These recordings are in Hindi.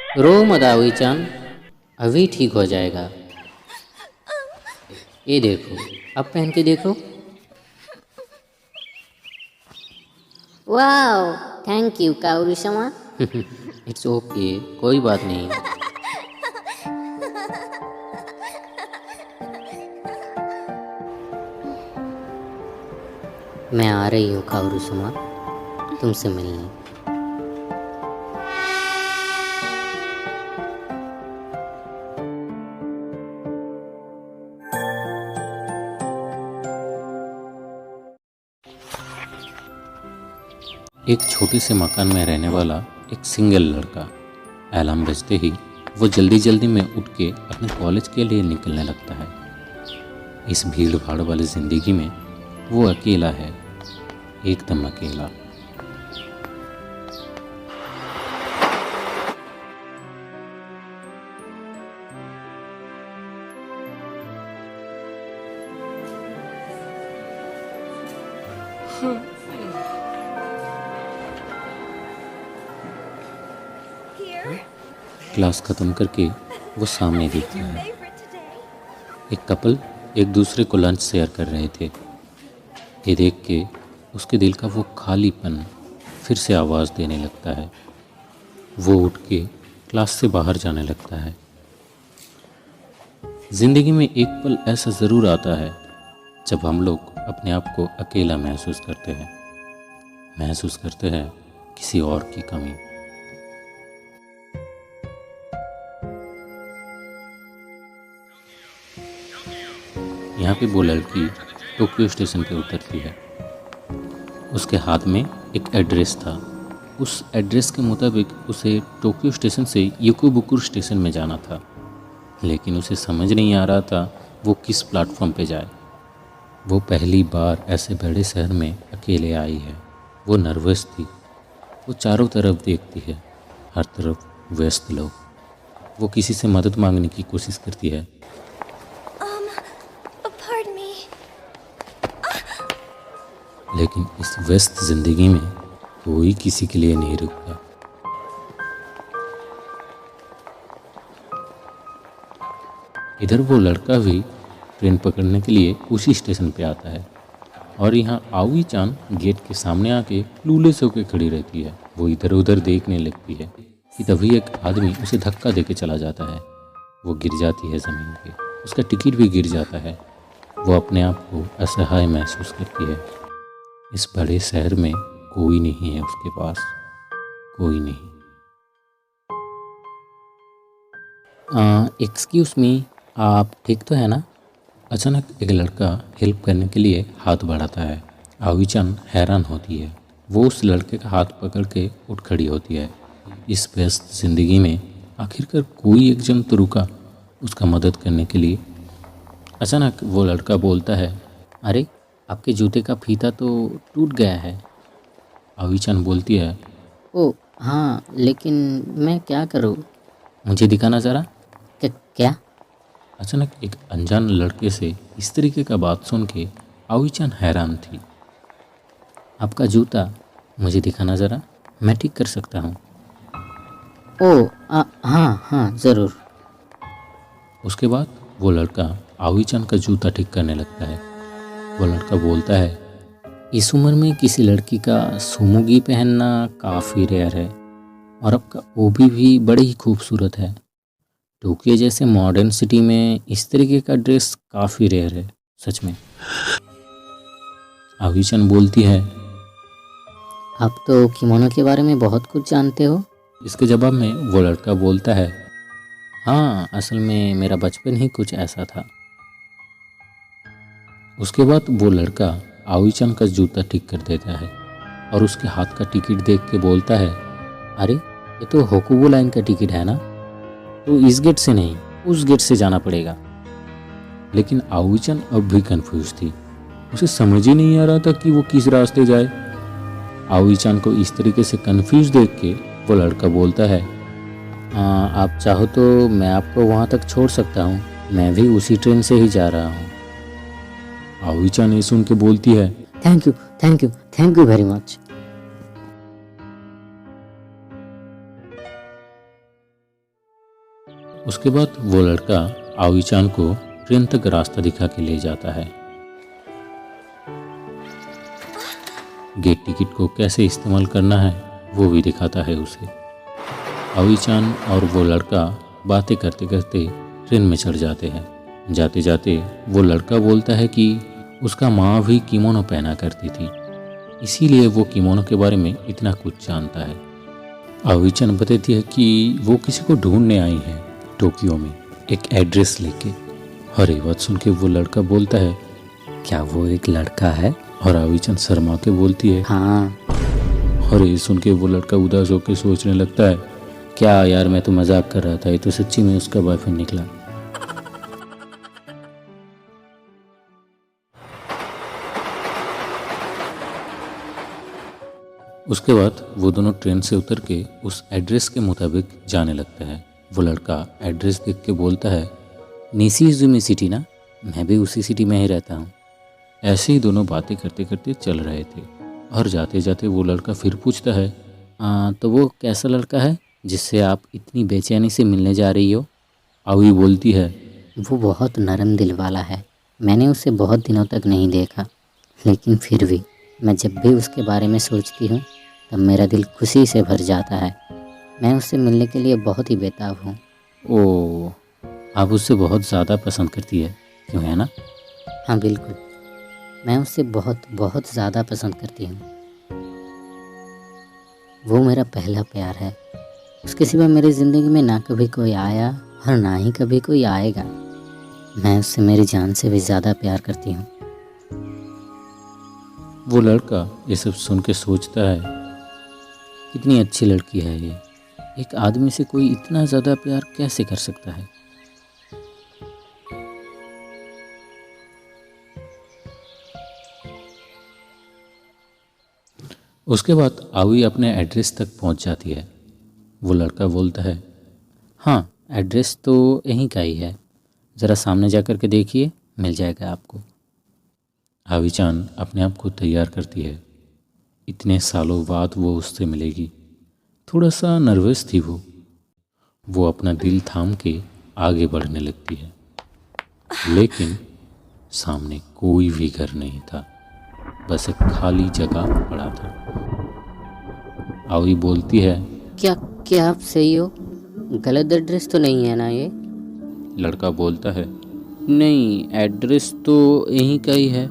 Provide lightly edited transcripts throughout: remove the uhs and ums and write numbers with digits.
रो मत आवी-चान, अभी ठीक हो जाएगा। ये देखो, अब पहन के देखो। वाओ, थैंक यू काउरी-sama। इट्स ओके, कोई बात नहीं। मैं आ रही हूँ काउरी-sama, तुमसे मिलने। एक छोटे से मकान में रहने वाला एक सिंगल लड़का। अलार्म बजते ही वो जल्दी जल्दी में उठ के अपने कॉलेज के लिए निकलने लगता है। इस भीड़ भाड़ वाली ज़िंदगी में वो अकेला है, एकदम अकेला। क्लास ख़त्म करके वो सामने देखता है। एक कपल एक दूसरे को लंच शेयर कर रहे थे। ये देख के उसके दिल का वो खालीपन फिर से आवाज़ देने लगता है। वो उठ के क्लास से बाहर जाने लगता है। ज़िंदगी में एक पल ऐसा ज़रूर आता है जब हम लोग अपने आप को अकेला महसूस करते हैं किसी और की कमी। यहाँ पे वो लड़की टोक्यो स्टेशन पे उतरती है। उसके हाथ में एक एड्रेस था। उस एड्रेस के मुताबिक उसे टोक्यो स्टेशन से युकोबुकुर स्टेशन में जाना था, लेकिन उसे समझ नहीं आ रहा था वो किस प्लेटफॉर्म पे जाए। वो पहली बार ऐसे बड़े शहर में अकेले आई है। वो नर्वस थी। वो चारों तरफ देखती है, हर तरफ व्यस्त लोग। वो किसी से मदद मांगने की कोशिश करती है, Pardon me. लेकिन इस व्यस्त जिंदगी में कोई किसी के लिए नहीं रुकता। इधर वो लड़का भी ट्रेन पकड़ने के लिए उसी स्टेशन पे आता है और यहाँ आवी चान गेट के सामने आके क्लूलेस होकर खड़ी रहती है। वो इधर उधर देखने लगती है कि तभी एक आदमी उसे धक्का देके चला जाता है। वो गिर जाती है ज़मीन पे, उसका टिकट भी गिर जाता है। वो अपने आप को असहाय महसूस करती है। इस बड़े शहर में कोई नहीं है उसके पास, कोई नहीं। एक्सक्यूज़ मी, आप ठीक तो है ना? अचानक एक लड़का हेल्प करने के लिए हाथ बढ़ाता है। आवी-चान हैरान होती है। वो उस लड़के का हाथ पकड़ के उठ खड़ी होती है। इस व्यस्त ज़िंदगी में आखिरकार कोई एक जन तो रुका उसका मदद करने के लिए। अचानक वो लड़का बोलता है, अरे आपके जूते का फीता तो टूट गया है। आवी-चान बोलती है, ओ हाँ, लेकिन मैं क्या करूँ? मुझे दिखाना ज़रा। क्या? अचानक एक अनजान लड़के से इस तरीके का बात सुन के आवी-चान हैरान थी। आपका जूता मुझे दिखाना ज़रा, मैं ठीक कर सकता हूँ। ओ हाँ हाँ, ज़रूर। उसके बाद वो लड़का आवी-चान का जूता ठीक करने लगता है। वो लड़का बोलता है, इस उम्र में किसी लड़की का सुमुगी पहनना काफ़ी रेयर है और आपका ओबी भी बड़े ही खूबसूरत है। टोक्यो जैसे मॉडर्न सिटी में इस तरीके का ड्रेस काफ़ी रेयर है, सच में। आवी-चान बोलती है, आप तो किमोनो के बारे में बहुत कुछ जानते हो। इसके जवाब में वो लड़का बोलता है, हाँ असल में मेरा बचपन ही कुछ ऐसा था। उसके बाद वो लड़का आवी-चान का जूता ठीक कर देता है और उसके हाथ का टिकट देख के बोलता है, अरे ये तो होकुबो लाइन का टिकट है ना, तो इस गेट से नहीं उस गेट से जाना पड़ेगा। लेकिन आवी-चान अब भी कंफ्यूज थी। उसे समझ ही नहीं आ रहा था कि वो किस रास्ते जाए। आवी-चान को इस तरीके से कंफ्यूज देख के वो लड़का बोलता है, आप चाहो तो मैं आपको वहाँ तक छोड़ सकता हूँ, मैं भी उसी ट्रेन से ही जा रहा हूँ। आवी-चान ये सुन के बोलती है, thank you thank you thank you very much. उसके बाद वो लड़का आओई चान को ट्रेन तक रास्ता दिखा के ले जाता है। गेट टिकट को कैसे इस्तेमाल करना है वो भी दिखाता है उसे। आओई चान और वो लड़का बातें करते करते ट्रेन में चढ़ जाते हैं। जाते जाते वो लड़का बोलता है कि उसका माँ भी किमोनो पहना करती थी, इसीलिए वो किमोनो के बारे में इतना कुछ जानता है। आओई चान बताती है कि वो किसी को ढूंढने आई है टोक्यो में, एक एड्रेस लेके। और ये बात सुन के वो लड़का बोलता है, क्या वो एक लड़का है? और आओई चान शर्मा के बोलती है, हाँ। और ये सुन के वो लड़का उदास होकर सोचने लगता है, क्या यार, मैं तो मजाक कर रहा था, ये तो सच्ची में उसका बॉयफ्रेंड निकला। उसके बाद वो दोनों ट्रेन से उतर के उस एड्रेस के मुताबिक जाने लगता है। वो लड़का एड्रेस देख के बोलता है, निशिजुमी सिटी ना, मैं भी उसी सिटी में ही रहता हूँ। ऐसे ही दोनों बातें करते करते चल रहे थे और जाते जाते वो लड़का फिर पूछता है, तो वो कैसा लड़का है जिससे आप इतनी बेचैनी से मिलने जा रही हो? आवी बोलती है, वो बहुत नरम दिल वाला है। मैंने उसे बहुत दिनों तक नहीं देखा, लेकिन फिर भी मैं जब भी उसके बारे में सोचती हूँ तब मेरा दिल खुशी से भर जाता है। मैं उससे मिलने के लिए बहुत ही बेताब हूँ। ओ, आप उससे बहुत ज़्यादा पसंद करती है, क्यों है ना? हाँ बिल्कुल, मैं उससे बहुत बहुत ज़्यादा पसंद करती हूँ। वो मेरा पहला प्यार है। उसके सिवा मेरी ज़िंदगी में ना कभी कोई आया और ना ही कभी कोई आएगा। मैं उससे मेरी जान से भी ज़्यादा प्यार करती हूँ। वो लड़का ये सब सुन के सोचता है, कितनी अच्छी लड़की है ये, एक आदमी से कोई इतना ज़्यादा प्यार कैसे कर सकता है? उसके बाद आवी अपने एड्रेस तक पहुंच जाती है। वो लड़का बोलता है, हाँ एड्रेस तो यहीं का ही है, ज़रा सामने जा कर के देखिए, मिल जाएगा आपको। आवी चान अपने आप को तैयार करती है, इतने सालों बाद वो उससे मिलेगी। थोड़ा सा नर्वस थी वो अपना दिल थाम के आगे बढ़ने लगती है, लेकिन सामने कोई भी घर नहीं था, बस एक खाली जगह पड़ा था। आवी बोलती है, क्या आप सही हो? गलत एड्रेस तो नहीं है ना ये? लड़का बोलता है, नहीं एड्रेस तो यहीं का ही है।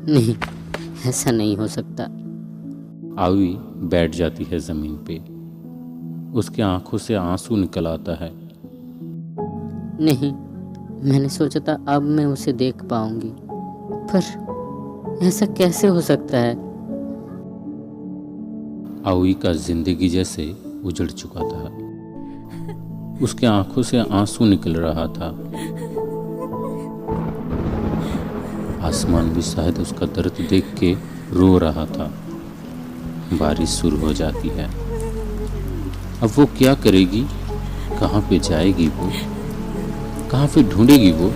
नहीं, ऐसा नहीं हो सकता। आवी बैठ जाती है ज़मीन पे, उसके आंखों से आंसू निकल आता है। नहीं, मैंने सोचा था अब मैं उसे देख पाऊंगी, पर ऐसा कैसे हो सकता है? आवी का जिंदगी जैसे उजड़ चुका था, उसके आंखों से आंसू निकल रहा था। आसमान भी शायद उसका दर्द देख के रो रहा था। बारिश शुरू हो जाती है। अब वो क्या करेगी, कहाँ पे जाएगी वो, कहाँ पे ढूंढेगी वो?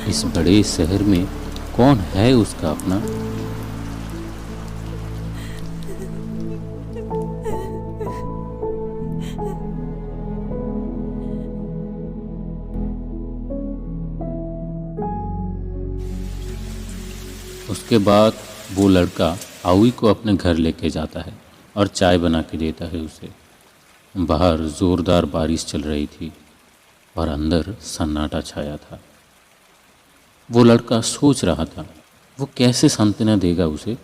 इस बड़े शहर में कौन है उसका अपना? उसके बाद वो लड़का आवी को अपने घर लेके जाता है और चाय बना के देता है उसे। बाहर ज़ोरदार बारिश चल रही थी और अंदर सन्नाटा छाया था। वो लड़का सोच रहा था वो कैसे सांत्वना देगा उसे।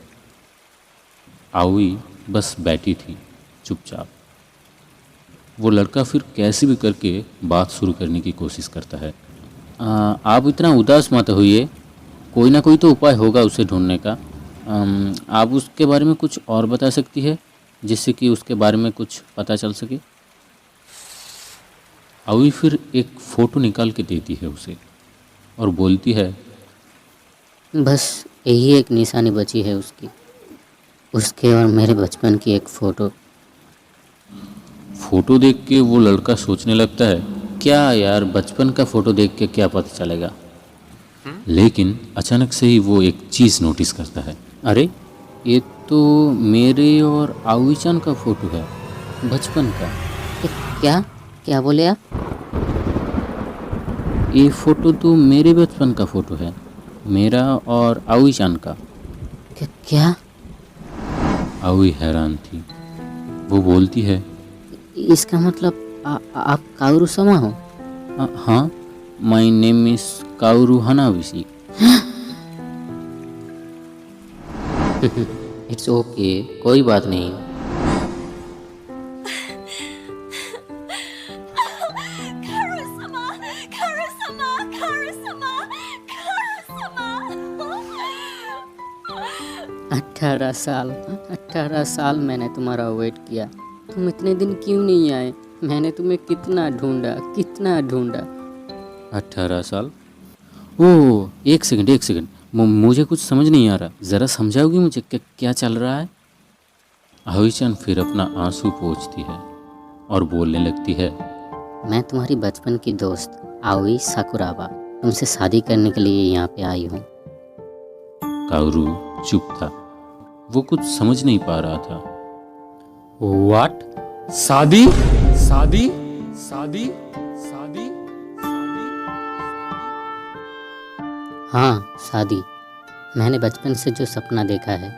आवी बस बैठी थी चुपचाप। वो लड़का फिर कैसे भी करके बात शुरू करने की कोशिश करता है। आप इतना उदास मत होइए, कोई ना कोई तो उपाय होगा उसे ढूंढने का। आप उसके बारे में कुछ और बता सकती है जिससे कि उसके बारे में कुछ पता चल सके। आवी फिर एक फ़ोटो निकाल के देती है उसे और बोलती है, बस यही एक निशानी बची है उसके और मेरे बचपन की एक फ़ोटो। फ़ोटो देख के वो लड़का सोचने लगता है, क्या यार, बचपन का फ़ोटो देख के क्या पता चलेगा। लेकिन अचानक से ही वो एक चीज़ नोटिस करता है, अरे ये तो मेरे और आवी चान का फ़ोटो है, बचपन का। क्या? क्या बोले आप? ये फोटो तो मेरे बचपन का फोटो है, मेरा और आवी चान का। क्या? आवी हैरान थी। वो बोलती है, इसका मतलब आप काउरू समा हो? हाँ, my name is Kaoru Hanavisi. It's okay, कोई बात नहीं। Karasama! Karasama! Karasama! Karasama! 18 साल मैंने तुम्हारा वेट किया। तुम इतने दिन क्यों नहीं आए? मैंने तुम्हें कितना ढूंढा। 18 साल? ओह, एक सेकंड, मुझे कुछ समझ नहीं आ रहा, ज़रा समझाओगी मुझे क्या चल रहा है? आवी-चान फिर अपना आंसू पोंछती है और बोलने लगती है, मैं तुम्हारी बचपन की दोस्त आवी साकुराबा तुमसे शादी करने के लिए यहाँ पे आई हूँ। काउरू चुप था। वो कुछ समझ नहीं पा रहा था। व्हाट? शादी शादी शादी शादी? हाँ, शादी। मैंने बचपन से जो सपना देखा है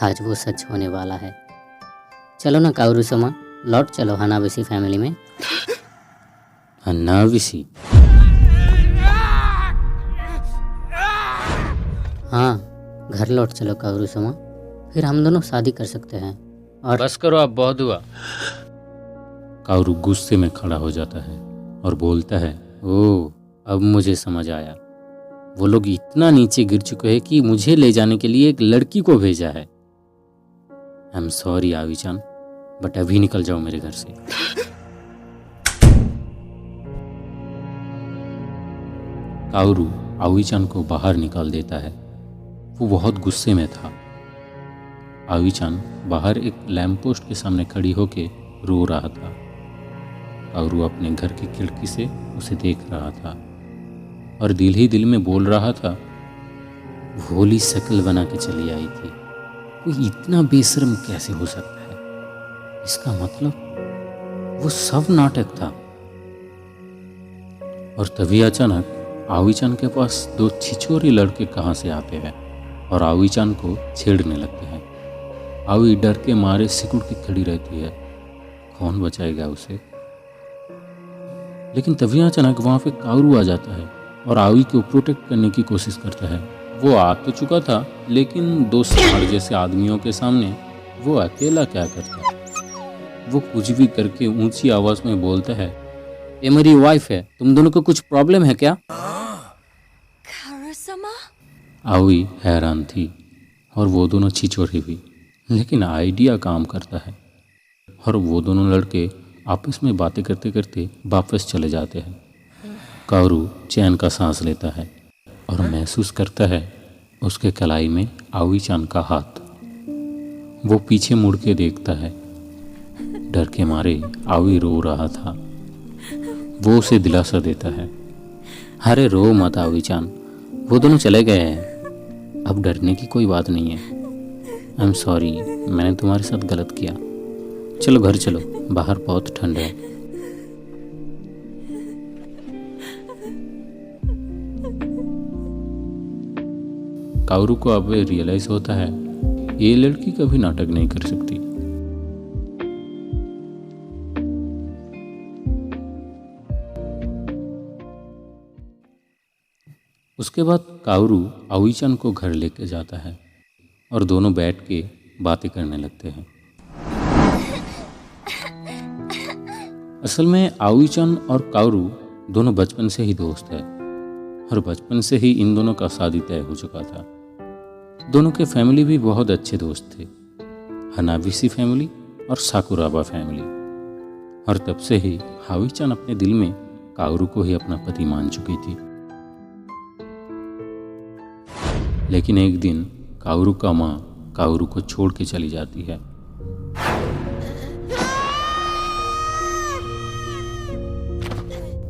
आज वो सच होने वाला है। चलो ना काउरू समा, लौट चलो हनाविसी फैमिली में। हनाविसी? हाँ, घर लौट चलो काउरू समा, फिर हम दोनों शादी कर सकते हैं। और बस करो, अब बहुत हुआ। काउरू गुस्से में खड़ा हो जाता है और बोलता है, ओह, अब मुझे समझ आया। वो लोग इतना नीचे गिर चुके हैं कि मुझे ले जाने के लिए एक लड़की को भेजा है। आई एम सॉरी आवी-चान, बट अभी निकल जाओ मेरे घर से। काउरू आवी-चान को बाहर निकाल देता है। वो बहुत गुस्से में था। आवी-चान बाहर एक लैंप पोस्ट के सामने खड़ी होके रो रहा था। काउरू अपने घर की खिड़की से उसे देख रहा था और दिल ही दिल में बोल रहा था, भोली शक्ल बना के चली आई थी, कोई इतना बेशर्म कैसे हो सकता है? इसका मतलब वो सब नाटक था। और तभी अचानक आवी-चान के पास दो छिछोरे लड़के कहाँ से आते हैं और आवी-चान को छेड़ने लगते हैं। आवी डर के मारे सिकुड़ के खड़ी रहती है, कौन बचाएगा उसे? लेकिन तभी अचानक वहाँ पे काउरू आ जाता है और आवी को प्रोटेक्ट करने की कोशिश करता है। वो आ तो चुका था, लेकिन दो सांड जैसे आदमियों के सामने वो अकेला क्या करता? वो कुछ भी करके ऊंची आवाज में बोलता है, ये मेरी वाइफ है, तुम दोनों को कुछ प्रॉब्लम है क्या? Karasama? आवी हैरान थी और वो दोनों छिछोरे भी, लेकिन आइडिया काम करता है और वो दोनों लड़के आपस में बातें करते करते वापस चले जाते हैं। काउरू चैन का सांस लेता है और महसूस करता है उसके कलाई में आवी-चान का हाथ। वो पीछे मुड़ के देखता है। डर के मारे आवी रो रहा था। वो उसे दिलासा देता है, अरे रो मत आवी-चान, वो दोनों चले गए हैं, अब डरने की कोई बात नहीं है। आई एम सॉरी, मैंने तुम्हारे साथ गलत किया। चलो घर चलो, बाहर बहुत ठंड है। काउरू को अब रियलाइज होता है ये लड़की कभी नाटक नहीं कर सकती। उसके बाद काउरू आवी-चान को घर लेके जाता है और दोनों बैठ के बातें करने लगते हैं। असल में आवी-चान और काउरू दोनों बचपन से ही दोस्त है और बचपन से ही इन दोनों का शादी तय हो चुका था। दोनों के फैमिली भी बहुत अच्छे दोस्त थे, हनाविसी फैमिली और साकुराबा फैमिली। और तब से ही आवी-चान अपने दिल में काउरू को ही अपना पति मान चुकी थी। लेकिन एक दिन काउरू का माँ काउरू को छोड़ के चली जाती है।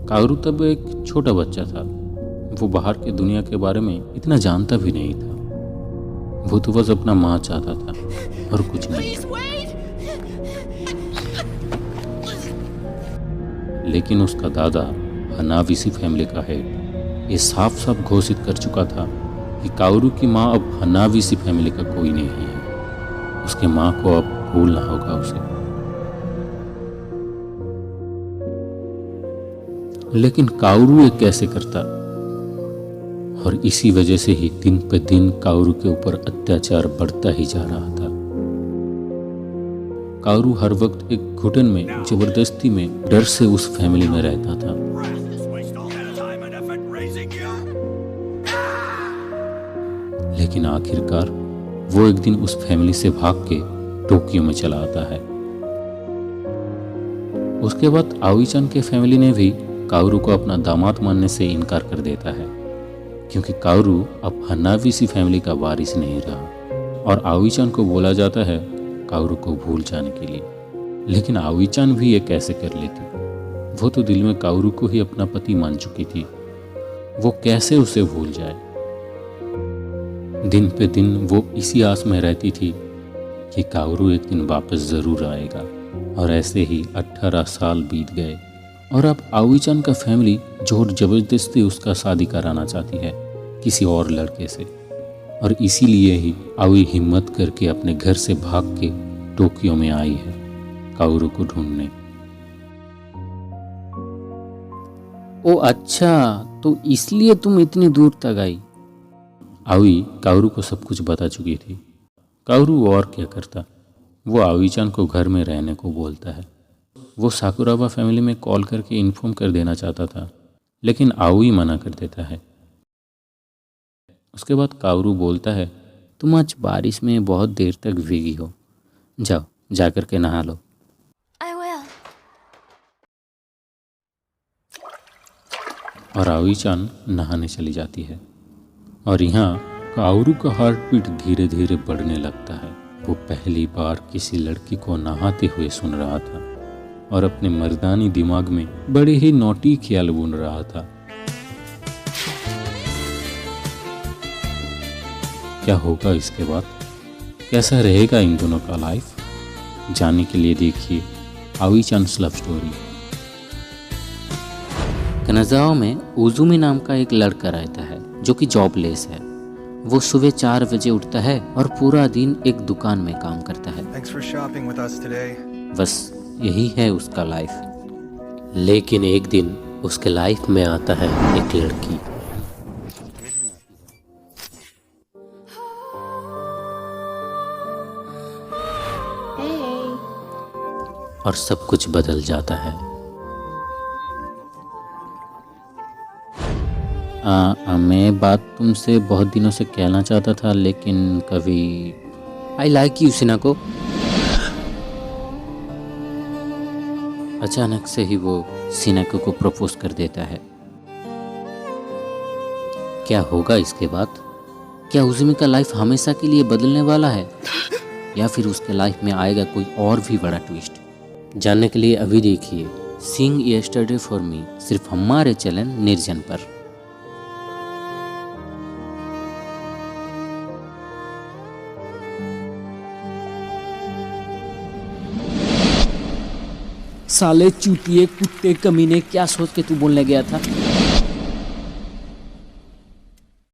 काउरू तब एक छोटा बच्चा था। वो बाहर की दुनिया के बारे में इतना जानता भी नहीं था। वो तो बस अपना माँ चाहता था और कुछ नहीं। लेकिन उसका दादा हनाविसी फैमिली का हेड ये साफ साफ घोषित कर चुका था कि काउरू की माँ अब हनाविसी फैमिली का कोई नहीं है। उसके माँ को अब भूलना होगा उसे। लेकिन काउरू ये कैसे करता? और इसी वजह से ही दिन पे दिन काउरू के ऊपर अत्याचार बढ़ता ही जा रहा था। काउरू हर वक्त एक घुटन में जबरदस्ती में डर से उस फैमिली में रहता था। लेकिन आखिरकार वो एक दिन उस फैमिली से भाग के टोक्यो में चला आता है। उसके बाद आवी-chan के फैमिली ने भी काउरू को अपना दामाद मानने से इनकार कर देता है, क्योंकि काउरू अब हनाविसी फैमिली का वारिस नहीं रहा और आवी-chan को बोला जाता है काउरू को भूल जाने के लिए। लेकिन आवी-chan भी ये कैसे कर लेती? वो तो दिल में काउरू को ही अपना पति मान चुकी थी। वो कैसे उसे भूल जाए? दिन पे दिन वो इसी आस में रहती थी कि काउरू एक दिन वापस जरूर आएगा। और ऐसे ही 18 साल बीत गए और अब आवी-chan का फैमिली जोर जबरदस्ती उसका शादी कराना चाहती है किसी और लड़के से। और इसीलिए ही आवी हिम्मत करके अपने घर से भाग के टोक्यो में आई है काउरू को ढूंढने। ओ अच्छा, तो इसलिए तुम इतनी दूर तक आई? आवी काउरू को सब कुछ बता चुकी थी। काउरू और क्या करता, वो आवी-chan को घर में रहने को बोलता है। वो साकुराबा फैमिली में कॉल करके इन्फॉर्म कर देना चाहता था, लेकिन आवी मना कर देता है। उसके बाद काउरू बोलता है, तुम आज बारिश में बहुत देर तक भीगी हो, जाओ जाकर के नहा लो। I will. और आवी-chan नहाने चली जाती है। और यहाँ काउरू का हार्ट बीट धीरे धीरे बढ़ने लगता है। वो पहली बार किसी लड़की को नहाते हुए सुन रहा था और अपने मर्दानी दिमाग में बड़े ही नोटी ख्याल बुन रहा था। क्या होगा इसके बाद? कैसा रहेगा इन दोनों का लाइफ? जानने के लिए देखिए आवी-chan's लव स्टोरी। कनाजावा में उजुमी नाम का एक लड़का रहता है जो कि जॉबलेस है। वो सुबह 4 बजे उठता है और पूरा दिन एक दुकान में काम करता है। Thanks for shopping with us today. बस यही है उसका लाइफ। लेकिन एक दिन उसके लाइफ में आता है एक लड़की। और सब कुछ बदल जाता है। मैं बात तुमसे बहुत दिनों से कहना चाहता था, लेकिन कभी आई लाइक यू सिनाको। अचानक से ही वो सिनाको को प्रपोज कर देता है। क्या होगा इसके बाद? क्या उजुमी का लाइफ हमेशा के लिए बदलने वाला है या फिर उसके लाइफ में आएगा कोई और भी बड़ा ट्विस्ट? जानने के लिए अभी देखिए सिंग यस्टरडे फॉर मी, सिर्फ हमारे चैनल निर्जन पर। साले चूतिए कुत्ते कमीने, क्या सोच के तू बोलने गया था?